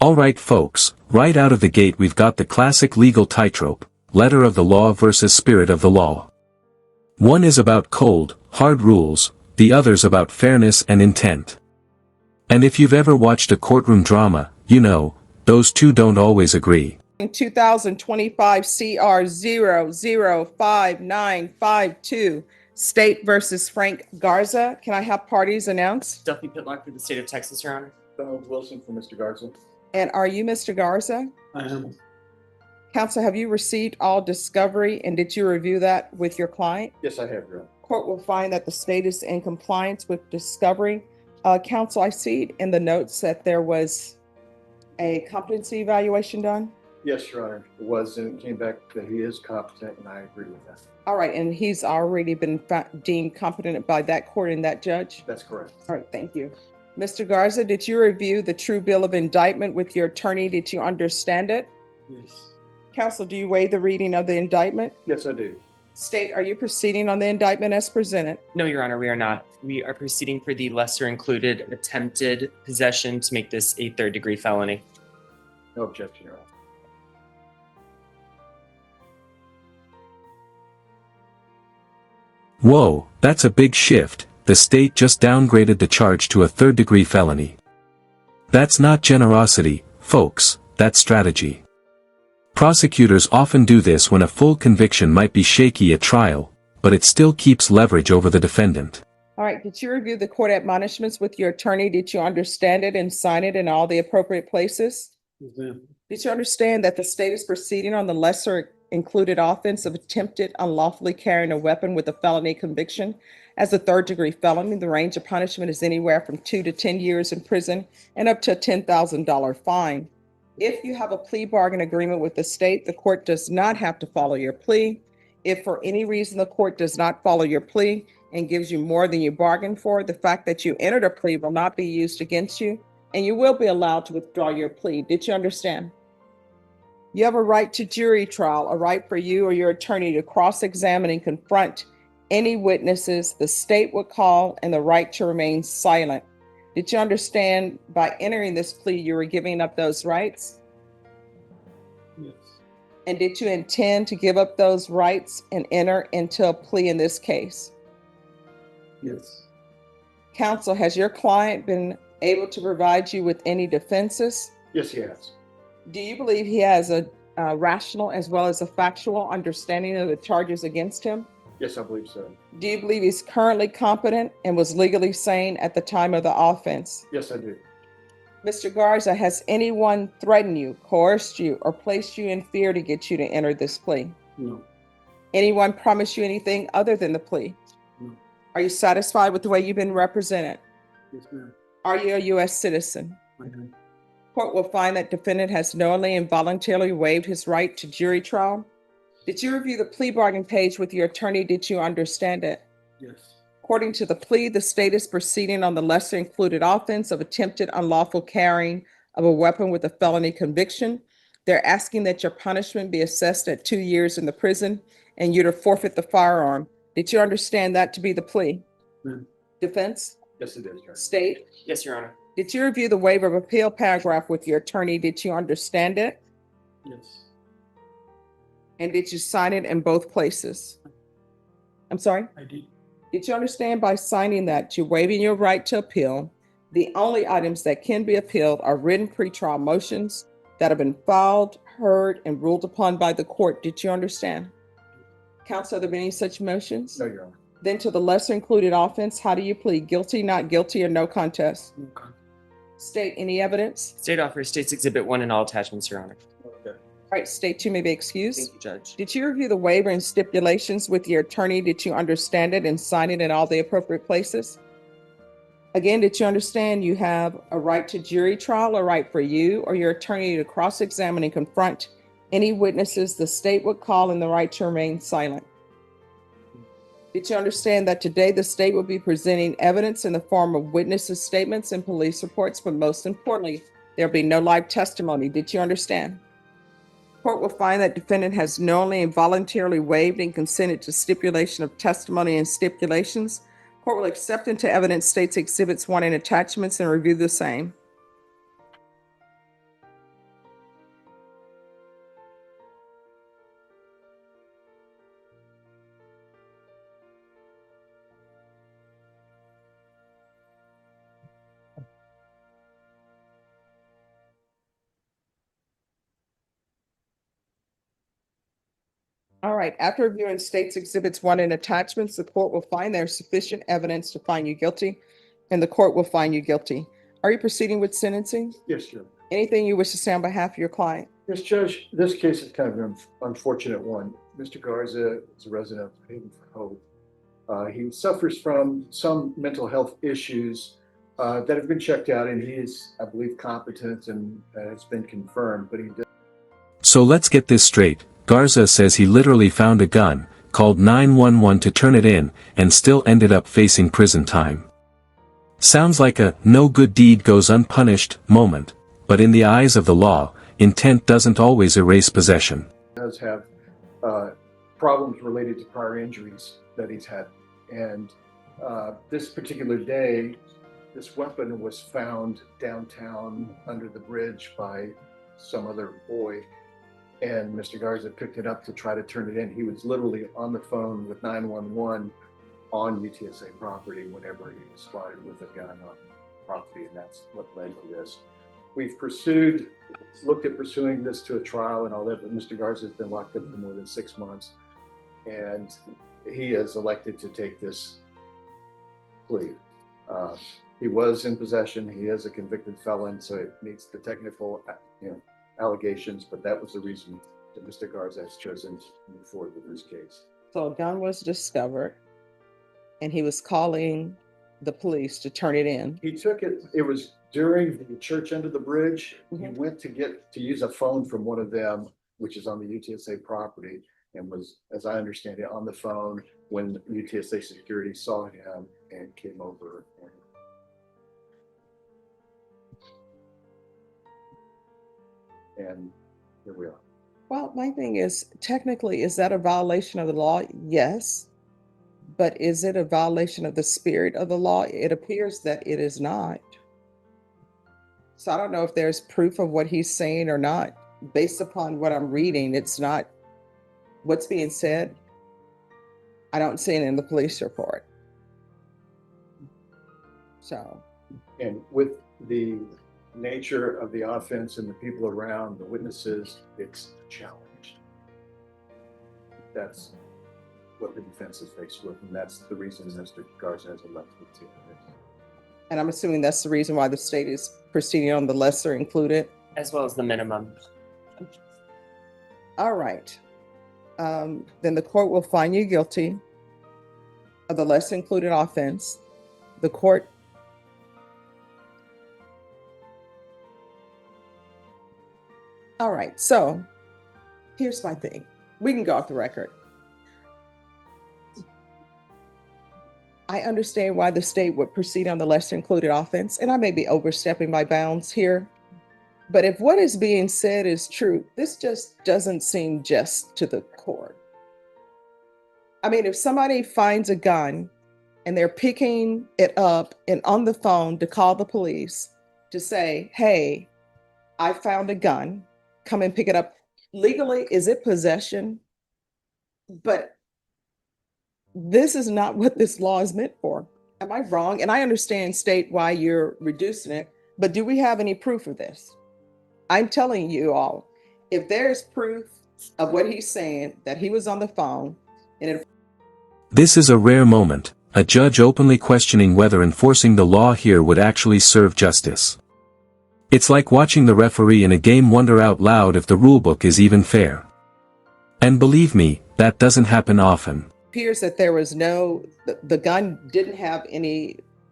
Alright folks, right out of the gate we've got the classic legal tightrope, letter of the law versus spirit of the law. One is about cold, hard rules, the other's about fairness and intent. And if you've ever watched a courtroom drama, you know, those two don't always agree. 2025 CR 005952, State versus Frank Garza. Can I have parties announced? Duffy Pitlock for the state of Texas, Your Honor. Donald Wilson for Mr. Garza. And are you Mr. Garza? I am. Counsel, have you received all discovery and did you review that with your client? Yes, I have, Your Honor. Court will find that the state is in compliance with discovery. Counsel, I see in the notes that there was a competency evaluation done. Yes, Your Honor. It was, and it came back that he is competent, and I agree with that. All right, and he's already been deemed competent by that court and that judge? That's correct. All right, thank you. Mr. Garza, did you review the true bill of indictment with your attorney? Did you understand it? Yes. Counsel, do you waive the reading of the indictment? Yes, I do. State, are you proceeding on the indictment as presented? No, Your Honor, we are not. We are proceeding for the lesser included attempted possession to make this a third-degree felony. No objection, Your Honor. Whoa, that's a big shift. The state just downgraded the charge to a third-degree felony. That's not generosity, folks, that's strategy. Prosecutors often do this when a full conviction might be shaky at trial, but it still keeps leverage over the defendant. All right, did you review the court admonishments with your attorney? Did you understand it and sign it in all the appropriate places? Yes, ma'am. Did you understand that the state is proceeding on the lesser included offense of attempted unlawfully carrying a weapon with a felony conviction as a third-degree felony? The range of punishment is anywhere from 2 to 10 years in prison and up to a $10,000 fine. If you have a plea bargain agreement with the state, the court does not have to follow your plea. If for any reason the court does not follow your plea and gives you more than you bargained for, the fact that you entered a plea will not be used against you, and you will be allowed to withdraw your plea. Did you understand? You have a right to jury trial, a right for you or your attorney to cross-examine and confront any witnesses the state would call, and the right to remain silent. Did you understand by entering this plea you were giving up those rights? Yes. And did you intend to give up those rights and enter into a plea in this case? Yes. Counsel, has your client been able to provide you with any defenses? Yes, he has. Do you believe he has a rational as well as a factual understanding of the charges against him? Yes, I believe so. Do you believe he's currently competent and was legally sane at the time of the offense? Yes, I do. Mr. Garza, has anyone threatened you, coerced you, or placed you in fear to get you to enter this plea? No. Anyone promised you anything other than the plea? No. Are you satisfied with the way you've been represented? Yes, ma'am. Are you a U.S. citizen? I am. Court will find that defendant has knowingly and voluntarily waived his right to jury trial. Did you review the plea bargain page with your attorney? Did you understand it? Yes. According to the plea, the state is proceeding on the lesser included offense of attempted unlawful carrying of a weapon with a felony conviction. They're asking that your punishment be assessed at 2 years in the prison and you to forfeit the firearm. Did you understand that to be the plea? Ma'am. Defense? Yes, it is, Your Honor. State? Yes, Your Honor. Did you review the waiver of appeal paragraph with your attorney? Did you understand it? Yes. And did you sign it in both places? I'm sorry? I did. Did you understand by signing that you're waiving your right to appeal? The only items that can be appealed are written pretrial motions that have been filed, heard, and ruled upon by the court. Did you understand? Counsel, are there any such motions? No, Your Honor. Then to the lesser included offense, how do you plead? Guilty, not guilty, or no contest? No contest. State, any evidence? State offers State's Exhibit 1 and all attachments, Your Honor. Okay. All right, State 2 may be excused. Thank you, Judge. Did you review the waiver and stipulations with your attorney? Did you understand it and sign it in all the appropriate places? Again, did you understand you have a right to jury trial, a right for you or your attorney to cross-examine and confront any witnesses the state would call, and the right to remain silent? Did you understand that today the state will be presenting evidence in the form of witnesses' statements and police reports, but most importantly, there'll be no live testimony? Did you understand? Court will find that defendant has knowingly and voluntarily waived and consented to stipulation of testimony and stipulations. Court will accept into evidence State's Exhibits 1 and attachments and review the same. All right, after reviewing state's exhibits 1 and attachments, the court will find there is sufficient evidence to find you guilty, and the court will find you guilty. Are you proceeding with sentencing? Yes, Judge. Anything you wish to say on behalf of your client? Yes, Judge, this case is kind of an unfortunate one. Mr. Garza is a resident of Haven for Hope. He suffers from some mental health issues that have been checked out, and he is, I believe, competent and it's been confirmed, but he does. So let's get this straight. Garza says he literally found a gun, called 911 to turn it in, and still ended up facing prison time. Sounds like a no good deed goes unpunished moment, but in the eyes of the law, intent doesn't always erase possession. He does have problems related to prior injuries that he's had. And this particular day, this weapon was found downtown under the bridge by some other boy. And Mr. Garza picked it up to try to turn it in. He was literally on the phone with 911 on UTSA property whenever he was spotted with a gun on property, and that's what led to this. We've looked at pursuing this to a trial and all that, but Mr. Garza has been locked up for more than 6 months, and he has elected to take this plea. He was in possession. He is a convicted felon, so it meets the technical, allegations, but that was the reason that Mr. Garza has chosen to move forward with this case. So a gun was discovered, and he was calling the police to turn it in. He took it, it was during the church under the bridge. He Mhm. went to use a phone from one of them, which is on the UTSA property, and was, as I understand it, on the phone when UTSA security saw him and came over. And here we are. Well, my thing is, technically, is that a violation of the law? Yes. But is it a violation of the spirit of the law? It appears that it is not. So I don't know if there's proof of what he's saying or not. Based upon what I'm reading, it's not what's being said. I don't see it in the police report. So. And with the nature of the offense and the people around, the witnesses, it's a challenge. That's what the defense is faced with, and that's the reason Mr. Garza has elected to. And I'm assuming that's the reason why the state is proceeding on the lesser included. As well as the minimum. All right. Then the court will find you guilty of the lesser included offense. The court. All right. So here's my thing. We can go off the record. I understand why the state would proceed on the lesser included offense, and I may be overstepping my bounds here. But if what is being said is true, this just doesn't seem just to the court. I mean, if somebody finds a gun and they're picking it up and on the phone to call the police to say, hey, I found a gun, come and pick it up. Legally, is it possession? But this is not what this law is meant for. Am I wrong? And I understand, state, why you're reducing it, but do we have any proof of this? I'm telling you all, if there's proof of what he's saying, that he was on the phone, and if This is a rare moment, a judge openly questioning whether enforcing the law here would actually serve justice. It's like watching the referee in a game wonder out loud if the rulebook is even fair. And believe me, that doesn't happen often. appears that there was the gun didn't have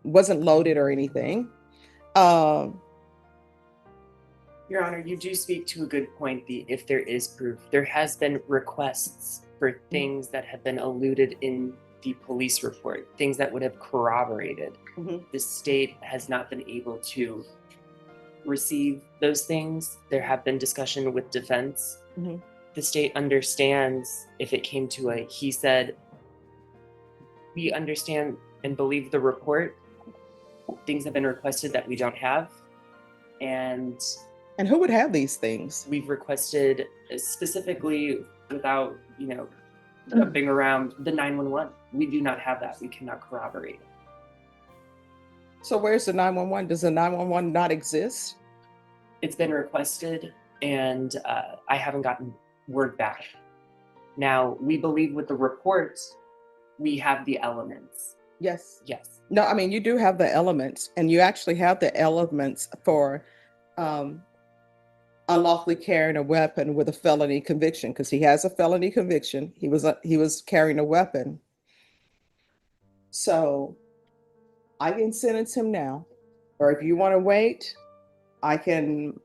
wasn't loaded or anything. Your Honor, you do speak to a good point. If there is proof, there has been requests for things that have been alluded in the police report, things that would have corroborated. Mhm. The state has not been able to receive those things. There have been discussion with defense. Mhm. The state understands if it came to he said, we understand and believe the report. Things have been requested that we don't have. And And who would have these things? we've requested specifically without, jumping around the 911. We do not have that. We cannot corroborate. So where's the 911? Does the 911 not exist? It's been requested and I haven't gotten word back. Now, we believe with the report, we have the elements. Yes. Yes. No, I mean, you do have the elements, and you actually have the elements for unlawfully carrying a weapon with a felony conviction, because he has a felony conviction. He was carrying a weapon. So I can sentence him now, or if you want to wait, I can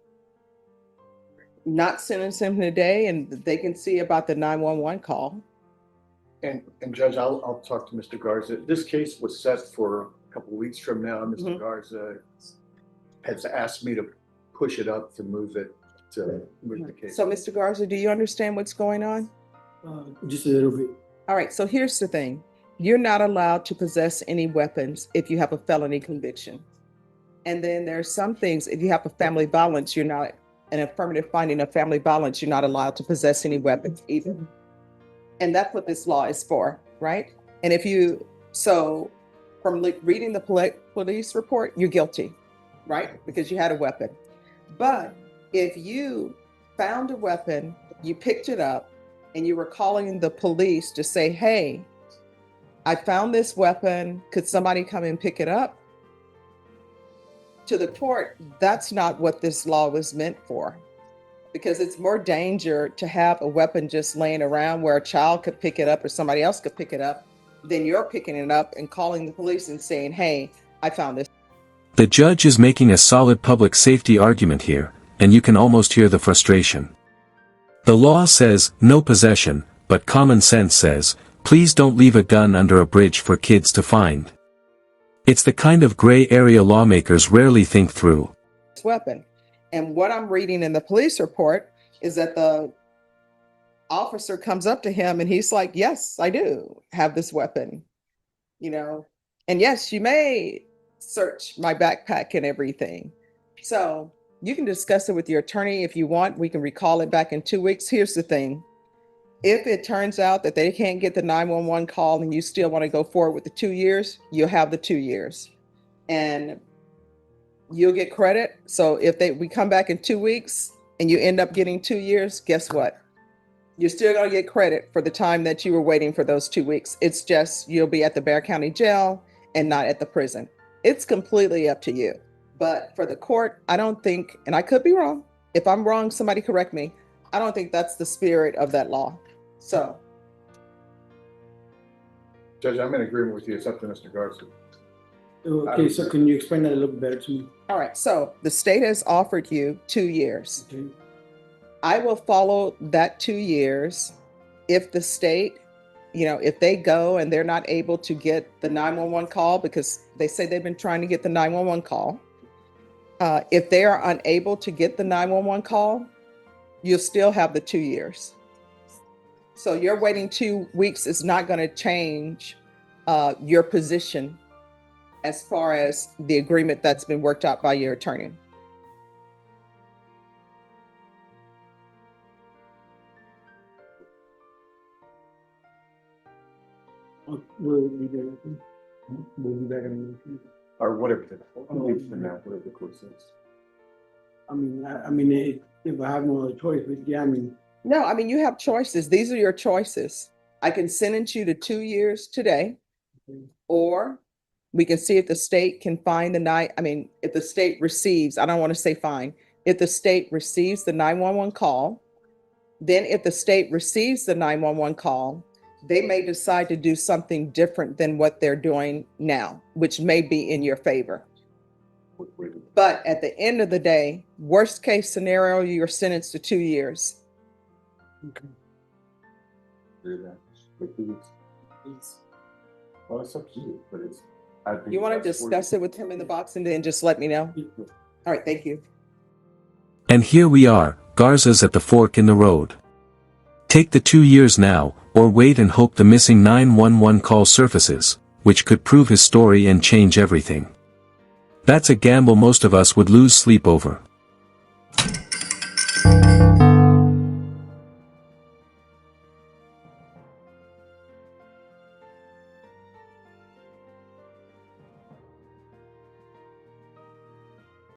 not sentence him today, and they can see about the 911 call. And Judge, I'll talk to Mr. Garza. This case was set for a couple of weeks from now. Mr. Garza has asked me to push it up to move the case. So, Mr. Garza, do you understand what's going on? Just a little bit. All right, so here's the thing. You're not allowed to possess any weapons if you have a felony conviction. And then there's some things, if you have a family violence, you're not, an affirmative finding of family violence, you're not allowed to possess any weapons either. And that's what this law is for, right? And so from reading the police report, you're guilty, right? Because you had a weapon. But if you found a weapon, you picked it up, and you were calling the police to say, hey, I found this weapon, could somebody come and pick it up? To the court, that's not what this law was meant for. Because it's more danger to have a weapon just laying around where a child could pick it up or somebody else could pick it up than you're picking it up and calling the police and saying, hey, I found this. The judge is making a solid public safety argument here, and you can almost hear the frustration. The law says, no possession, but common sense says, please don't leave a gun under a bridge for kids to find. It's the kind of gray area lawmakers rarely think through. Weapon. And what I'm reading in the police report is that the officer comes up to him and he's like, yes, I do have this weapon, and yes, you may search my backpack and everything. So you can discuss it with your attorney if you want. We can recall it back in 2 weeks. Here's the thing. If it turns out that they can't get the 911 call and you still want to go forward with the 2 years, you'll have the 2 years. And you'll get credit. So if we come back in 2 weeks and you end up getting 2 years, guess what? You're still going to get credit for the time that you were waiting for those 2 weeks. It's just you'll be at the Bexar County Jail and not at the prison. It's completely up to you. But for the court, I don't think, and I could be wrong. If I'm wrong, somebody correct me. I don't think that's the spirit of that law. So. Judge, I'm in agreement with you. It's up to Mr. Garza. Okay, so can you explain that a little better to me? All right, so the state has offered you 2 years. Okay. I will follow that 2 years if the state, if they go and they're not able to get the 911 call, because they say they've been trying to get the 911 call. If they are unable to get the 911 call, you'll still have the 2 years. So your waiting 2 weeks is not going to change your position as far as the agreement that's been worked out by your attorney. We'll be there. We'll be back in a minute. Or whatever whatever the court says. I mean, if I have no other choice, but yeah, No, you have choices. These are your choices. I can sentence you to 2 years today, or we can see if the state can find if the state receives, I don't want to say fine, if the state receives the 911 call, then if the state receives the 911 call, they may decide to do something different than what they're doing now, which may be in your favor. But at the end of the day, worst case scenario, you're sentenced to 2 years. Okay. Well, it's up to you, but You want to discuss it with him in the box and then just let me know? All right, thank you. And here we are, Garza's at the fork in the road. Take the 2 years now, or wait and hope the missing 911 call surfaces, which could prove his story and change everything. That's a gamble most of us would lose sleep over.